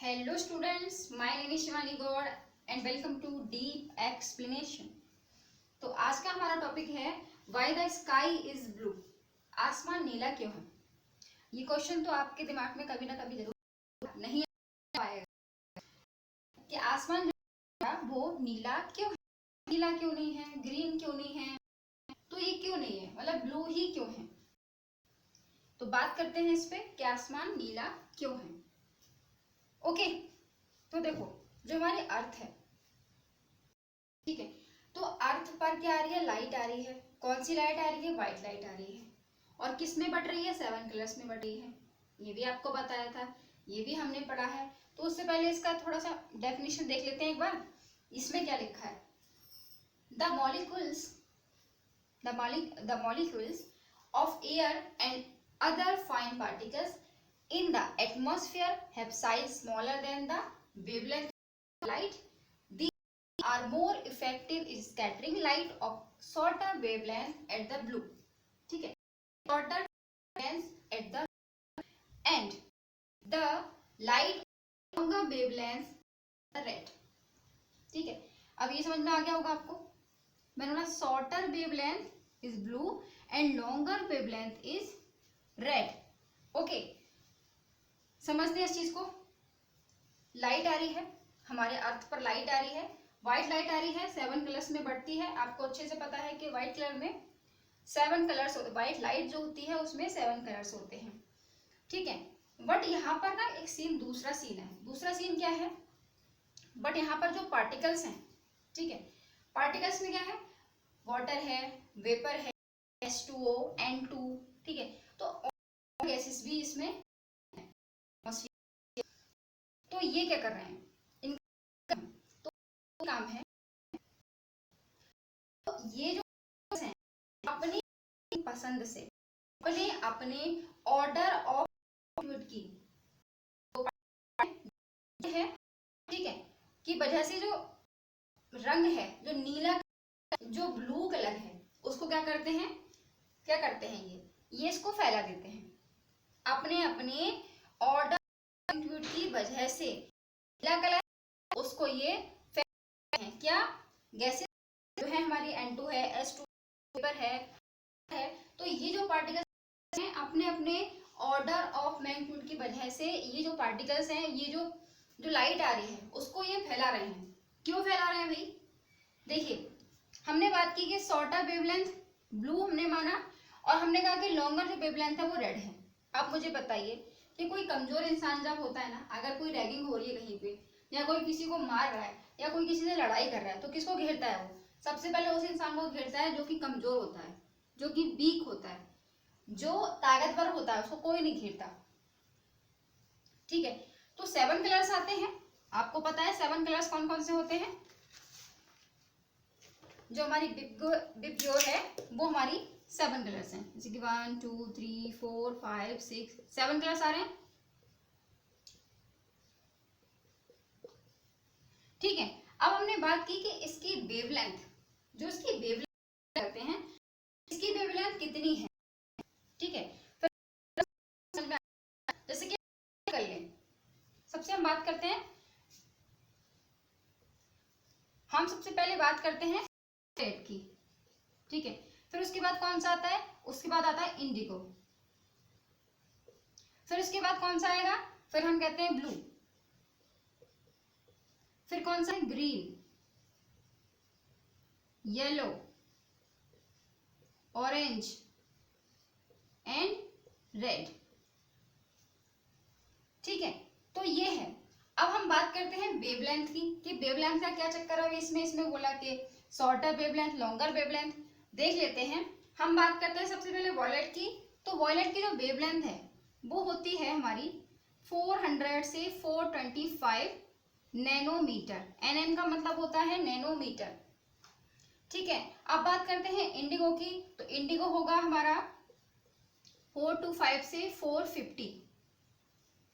Hello students, my name is Shivani Gaur and welcome to Deep Explanation। तो आज का हमारा टॉपिक है Why the sky is blue। आसमान नीला क्यों है। ये क्वेश्चन तो आपके दिमाग में कभी ना कभी जरूर नहीं आएगा कि आसमान जो है वो नीला क्यों है, नीला क्यों नहीं है, ग्रीन क्यों नहीं है, तो ये क्यों नहीं है, मतलब ब्लू ही क्यों है। तो बात करते हैं इस पे कि आसमान नीला क्यों है। ओके तो देखो, जो हमारी अर्थ है, ठीक है, तो अर्थ पर क्या आ रही है, लाइट आ रही है। कौन सी लाइट आ रही है, व्हाइट लाइट आ रही है। और किस में बट रही है, 7 कलर्स में बट रही है। ये भी आपको बताया था, ये भी हमने पढ़ा है। तो उससे पहले इसका थोड़ा सा डेफिनेशन देख लेते हैं एक बार। इसमें क्या लिखा है, the molecules of air and other fine particles in the atmosphere have size smaller than the wavelength of light. These are more effective in scattering light of shorter wavelength at the blue, ठीक है, shorter wavelength at the and the light longer wavelength the red, ठीक है। अब ये समझ में आ गया होगा आपको। मैंने बोला shorter wavelength is blue and longer wavelength is red. Okay, समझते हैं इस चीज को। लाइट आ रही है, हमारे अर्थ पर लाइट आ रही है, व्हाइट लाइट आ रही है, 7 कलर्स में बढ़ती है। आपको अच्छे से पता है कि व्हाइट कलर में 7 कलर्स होते हैं, व्हाइट लाइट जो होती है उसमें 7 कलर्स होते हैं, ठीक है। बट यहाँ पर ना एक सीन, दूसरा सीन है। दूसरा सीन क्या है, बट यहाँ पर जो पार्टिकल्स हैं, ठीक है, पार्टिकल्स में क्या है, वाटर है, वेपर है, H2O, N2, ठीक है। तो गैसेस भी इसमें, तो ये क्या कर रहे हैं, इनका तो काम है, तो ये जो है अपनी पसंद से, अपने ऑर्डर ऑफ की है, ठीक है, की वजह से जो रंग है, जो नीला, जो ब्लू कलर है, उसको क्या करते हैं, ये इसको फैला देते हैं अपने अपने ऑर्डर की वजह से। नीला कलर उसको ये फैलाते हैं, क्या, गैसेस जो है हमारी N2 है, H2 पेपर है, तो ये जो पार्टिकल्स हैं अपने अपने ऑर्डर ऑफ मैग्नीट्यूड की वजह से, ये जो पार्टिकल्स हैं, ये जो लाइट आ रही है उसको ये फैला रहे हैं। क्यों फैला रहे हैं भाई, देखिए हमने बात की कि शॉर्टर वेवलेंथ ब्लू हमने माना, और हमने कहा कि लॉन्गर जो वेवलेंथ है वो रेड है। अब मुझे बताइए कि कोई कमजोर इंसान जब होता है ना, अगर कोई रैगिंग हो रही है कहीं पे, या कोई किसी को मार रहा है, या कोई किसी से लड़ाई कर रहा है, तो किसको घेरता है वो, सबसे पहले उस इंसान को घेरता है जो कि कमजोर होता है, जो कि वीक होता है, जो ताकतवर होता है, उसको कोई नहीं घेरता, ठीक है। तो 7 कलर्स आते हैं, आपको पता है 7 कलर्स कौन कौन से होते हैं। जो हमारी बिब्योर है वो हमारी 7 कलर्स हैं, जैसे कि 1 2 3 4 5 6 7 कलर्स आ रहे हैं, ठीक है। अब हमने बात की कि इसकी वेवलेंथ, जो इसकी वेवलेंथ करते हैं, इसकी वेवलेंथ कितनी है, ठीक है। फिर जैसे कि कर लें, सबसे हम बात करते हैं, हम सबसे पहले बात करते हैं रेड की, ठीक है। फिर उसके बाद कौन सा आता है, उसके बाद आता है इंडिगो, फिर उसके बाद कौन सा आएगा, फिर हम कहते हैं ब्लू, फिर कौन सा है, green, yellow, orange and red, ठीक है। तो ये है। अब हम बात करते हैं वेवलेंथ की, कि वेवलेंथ का क्या चक्कर है इसमें बोला कि शॉर्टर वेवलेंथ, लॉन्गर वेवलेंथ। देख लेते हैं, हम बात करते हैं सबसे पहले वॉयलेट की। तो वॉयलेट की जो वेवलेंथ है वो होती है हमारी 400 से 425 नैनोमीटर। NN का मतलब होता है नैनोमीटर, ठीक है। अब बात करते हैं इंडिगो की, तो इंडिगो होगा हमारा 425 से 450,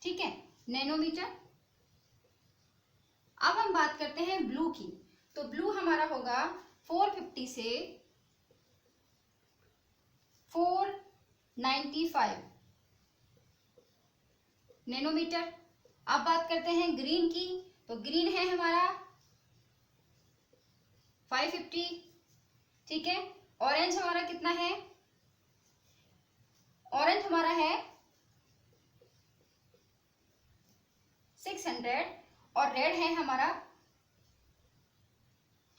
ठीक है, नैनोमीटर। अब हम बात करते हैं ब्लू की, तो ब्लू हमारा होगा 450 से 495 नैनोमीटर। अब बात करते करते हैं ग्रीन की, तो ग्रीन है हमारा 550, ठीक है। ऑरेंज हमारा कितना है, ऑरेंज हमारा है 600 और रेड है हमारा,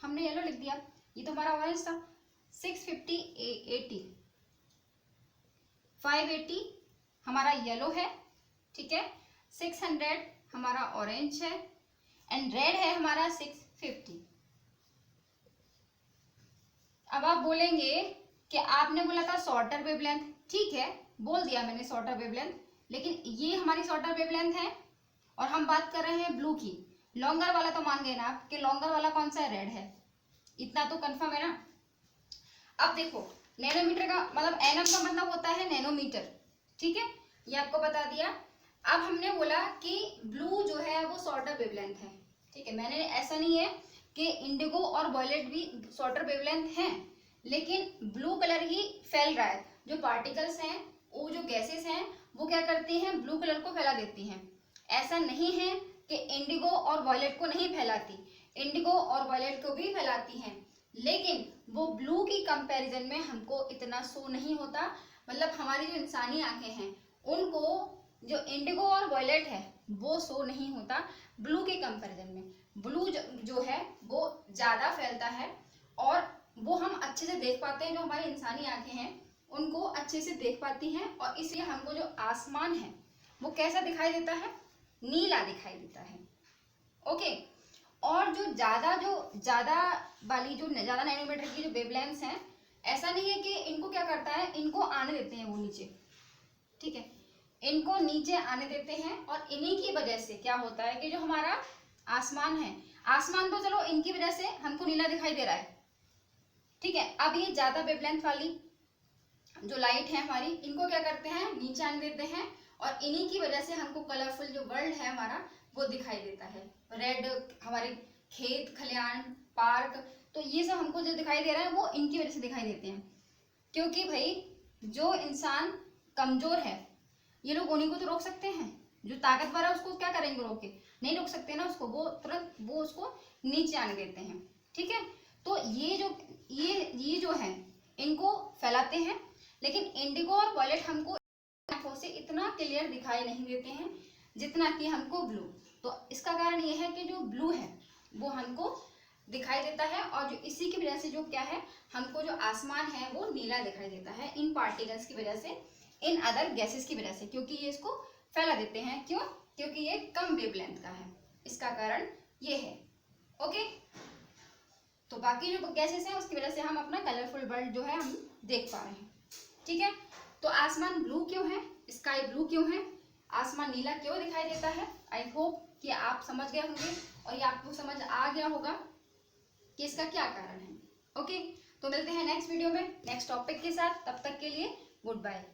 हमने येलो लिख दिया, ये तो हमारा ऑरेंज था, 650 80 580 हमारा येलो है, ठीक है। 600 हमारा ऑरेंज है एंड रेड है हमारा 650। अब आप बोलेंगे कि आपने बोला था शॉर्टर वेवलेंथ, ठीक है, बोल दिया मैंने शॉर्टर वेवलेंथ, लेकिन ये हमारी शॉर्टर वेवलेंथ है और हम बात कर रहे हैं ब्लू की। लॉन्गर वाला तो मान गए ना आप कि लॉन्गर वाला कौन सा है, रेड है, इतना तो कंफर्म है ना। अब देखो नैनोमीटर का मतलब एनएम का मतलब होता है नैनोमीटर, ठीक है, ये आपको बता दिया। अब हमने बोला कि ब्लू जो है वो शॉर्टर वेवलेंथ है, ठीक है। मैंने ऐसा नहीं है कि इंडिगो और वॉयलेट भी शॉर्टर वेवलेंथ हैं, लेकिन ब्लू कलर ही फैल रहा है, जो पार्टिकल्स हैं, वो जो गैसेस हैं वो क्या करती हैं, ब्लू कलर को फैला देती हैं। ऐसा नहीं है कि इंडिगो और वॉयलेट को नहीं फैलाती, इंडिगो और वॉयलेट को भी फैलाती हैं, लेकिन वो ब्लू की कंपैरिजन में हमको इतना शो नहीं होता। मतलब हमारी जो इंसानी आंखें हैं उनको जो इंडिगो और वॉयलेट है वो शो नहीं होता ब्लू के कंपैरिजन में। ब्लू जो है वो ज्यादा फैलता है और वो हम अच्छे से देख पाते हैं, जो हमारी इंसानी आंखें हैं उनको अच्छे से देख पाती हैं, और इसलिए हमको जो आसमान है वो कैसा दिखाई देता है, नीला दिखाई देता है, ओके। और जो ज्यादा वाली जो ज्यादा नैनोमीटर की जो वेवलेंथ्स हैं, ऐसा नहीं है कि इनको क्या करता है, इनको आने देते हैं वो नीचे, ठीक है, इनको नीचे आने देते हैं और इन्हीं की वजह से क्या होता है कि जो हमारा आसमान है, आसमान तो चलो इनकी वजह से हमको नीला दिखाई दे रहा है, ठीक है। अब ये ज्यादा वेवलेंथ वाली जो लाइट है हमारी, इनको क्या करते हैं, नीचे आने देते हैं और इन्हीं की वजह से हमको कलरफुल जो वर्ल्ड है हमारा वो दिखाई देता है। रेड हमारे खेत खलिहान पार्क, तो ये सब हमको जो दिखाई दे रहा है वो इनकी वजह से दिखाई देते हैं, क्योंकि भाई जो इंसान कमजोर है ये लोग उन्हीं को तो रोक सकते हैं, जो ताकतवर है उसको क्या करेंगे, रोक के नहीं रोक सकते ना उसको, वो तुरंत वो उसको नीचे आने देते हैं, ठीक है। तो ये जो है इनको फैलाते हैं, लेकिन इंडिगो और वॉयलेट हमको आंखों से इतना क्लियर दिखाई नहीं देते हैं जितना कि हमको ब्लू। तो इसका कारण ये है कि जो ब्लू है वो हमको दिखाई देता है, और जो इसी की वजह से जो क्या है, हमको जो आसमान है वो नीला दिखाई देता है इन पार्टिकल्स की वजह से, इन अदर गैसेस की वजह से, क्योंकि ये इसको फैला देते हैं। क्यों, क्योंकि ये कम वेवलेंथ का है, इसका कारण ये है, ओके। तो बाकी जो गैसेस हैं उसकी वजह से हम अपना कलरफुल वर्ल्ड जो है हम देख पा रहे हैं, ठीक है। तो आसमान ब्लू क्यों है, स्काई ब्लू क्यों है, आसमान नीला क्यों दिखाई देता है, आई होप कि आप समझ गए होंगे और ये आपको समझ आ गया होगा कि इसका क्या कारण है, ओके। तो मिलते हैं नेक्स्ट वीडियो में नेक्स्ट टॉपिक के साथ, तब तक के लिए गुड बाय।